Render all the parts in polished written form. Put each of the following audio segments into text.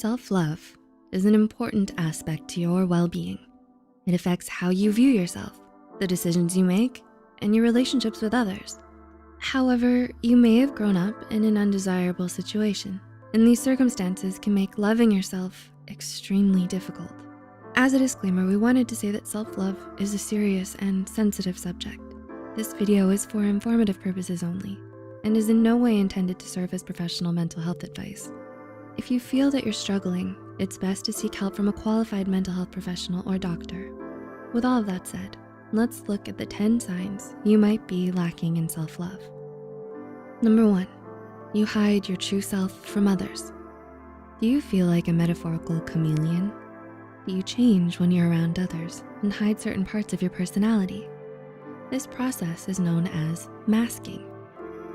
Self-love is an important aspect to your well-being. It affects how you view yourself, the decisions you make, and your relationships with others. However, you may have grown up in an undesirable situation, and these circumstances can make loving yourself extremely difficult. As a disclaimer, we wanted to say that self-love is a serious and sensitive subject. This video is for informative purposes only and is in no way intended to serve as professional mental health advice. If you feel that you're struggling, it's best to seek help from a qualified mental health professional or doctor. With all of that said, let's look at the 10 signs you might be lacking in self-love. Number 1, you hide your true self from others. Do you feel like a metaphorical chameleon? Do you change when you're around others and hide certain parts of your personality? This process is known as masking.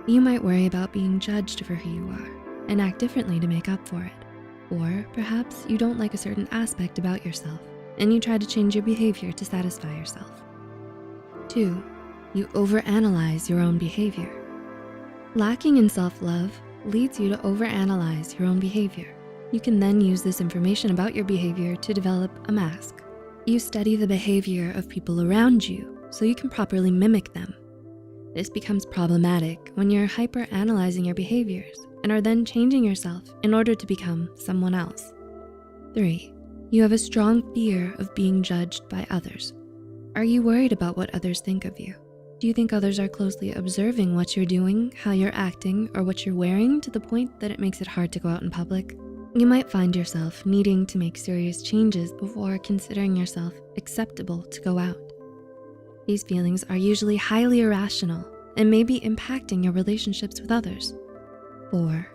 You might worry about being judged for who you are and act differently to make up for it. Or perhaps you don't like a certain aspect about yourself and you try to change your behavior to satisfy yourself. 2, you overanalyze your own behavior. Lacking in self-love leads you to overanalyze your own behavior. You can then use this information about your behavior to develop a mask. You study the behavior of people around you so you can properly mimic them. This becomes problematic when you're hyper-analyzing your behaviors and are then changing yourself in order to become someone else. 3, you have a strong fear of being judged by others. Are you worried about what others think of you? Do you think others are closely observing what you're doing, how you're acting, or what you're wearing to the point that it makes it hard to go out in public? You might find yourself needing to make serious changes before considering yourself acceptable to go out. These feelings are usually highly irrational and may be impacting your relationships with others. 4,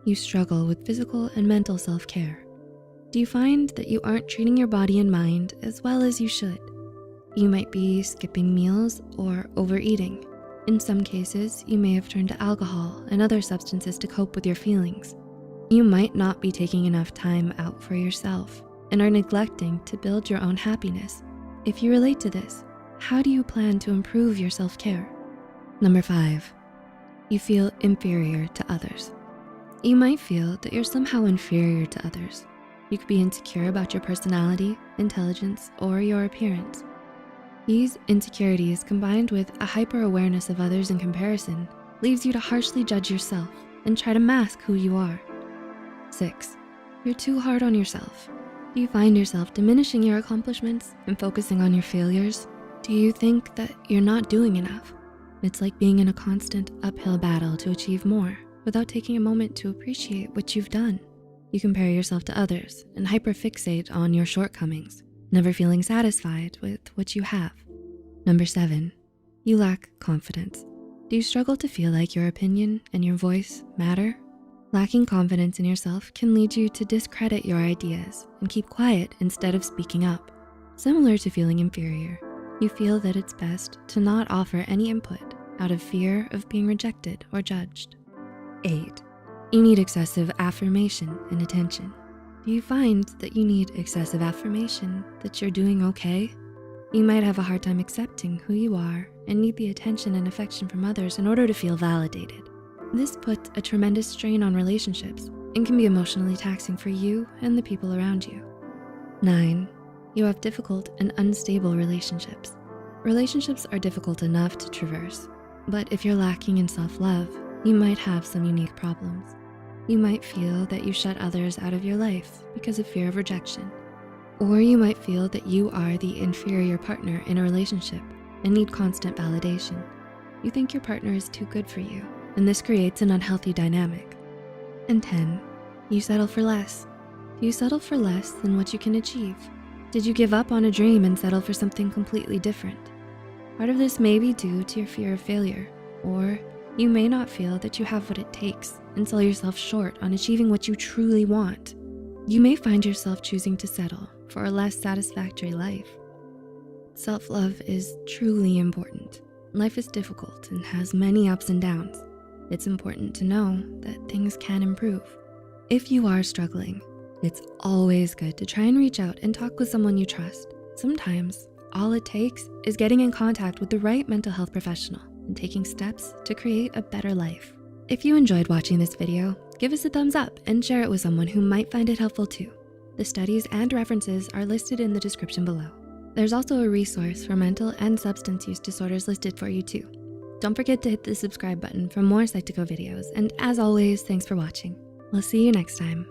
you struggle with physical and mental self-care. Do you find that you aren't treating your body and mind as well as you should? You might be skipping meals or overeating. In some cases, you may have turned to alcohol and other substances to cope with your feelings. You might not be taking enough time out for yourself and are neglecting to build your own happiness. If you relate to this, how do you plan to improve your self-care? Number 5, you feel inferior to others. You might feel that you're somehow inferior to others. You could be insecure about your personality, intelligence, or your appearance. These insecurities combined with a hyper-awareness of others in comparison leaves you to harshly judge yourself and try to mask who you are. 6, you're too hard on yourself. Do you find yourself diminishing your accomplishments and focusing on your failures? Do you think that you're not doing enough? It's like being in a constant uphill battle to achieve more without taking a moment to appreciate what you've done. You compare yourself to others and hyperfixate on your shortcomings, never feeling satisfied with what you have. Number 7, you lack confidence. Do you struggle to feel like your opinion and your voice matter? Lacking confidence in yourself can lead you to discredit your ideas and keep quiet instead of speaking up. Similar to feeling inferior, you feel that it's best to not offer any input out of fear of being rejected or judged. 8, you need excessive affirmation and attention. Do you find that you need excessive affirmation that you're doing okay? You might have a hard time accepting who you are and need the attention and affection from others in order to feel validated. This puts a tremendous strain on relationships and can be emotionally taxing for you and the people around you. 9, you have difficult and unstable relationships. Relationships are difficult enough to traverse, but if you're lacking in self-love, you might have some unique problems. You might feel that you shut others out of your life because of fear of rejection. Or you might feel that you are the inferior partner in a relationship and need constant validation. You think your partner is too good for you, and this creates an unhealthy dynamic. And 10, you settle for less. Do you settle for less than what you can achieve? Did you give up on a dream and settle for something completely different? Part of this may be due to your fear of failure, or you may not feel that you have what it takes and sell yourself short on achieving what you truly want. You may find yourself choosing to settle for a less satisfactory life. Self-love is truly important. Life is difficult and has many ups and downs. It's important to know that things can improve. If you are struggling, it's always good to try and reach out and talk with someone you trust. Sometimes all it takes is getting in contact with the right mental health professional and taking steps to create a better life. If you enjoyed watching this video, give us a thumbs up and share it with someone who might find it helpful too. The studies and references are listed in the description below. There's also a resource for mental and substance use disorders listed for you too. Don't forget to hit the subscribe button for more Psych2Go videos. And as always, thanks for watching. We'll see you next time.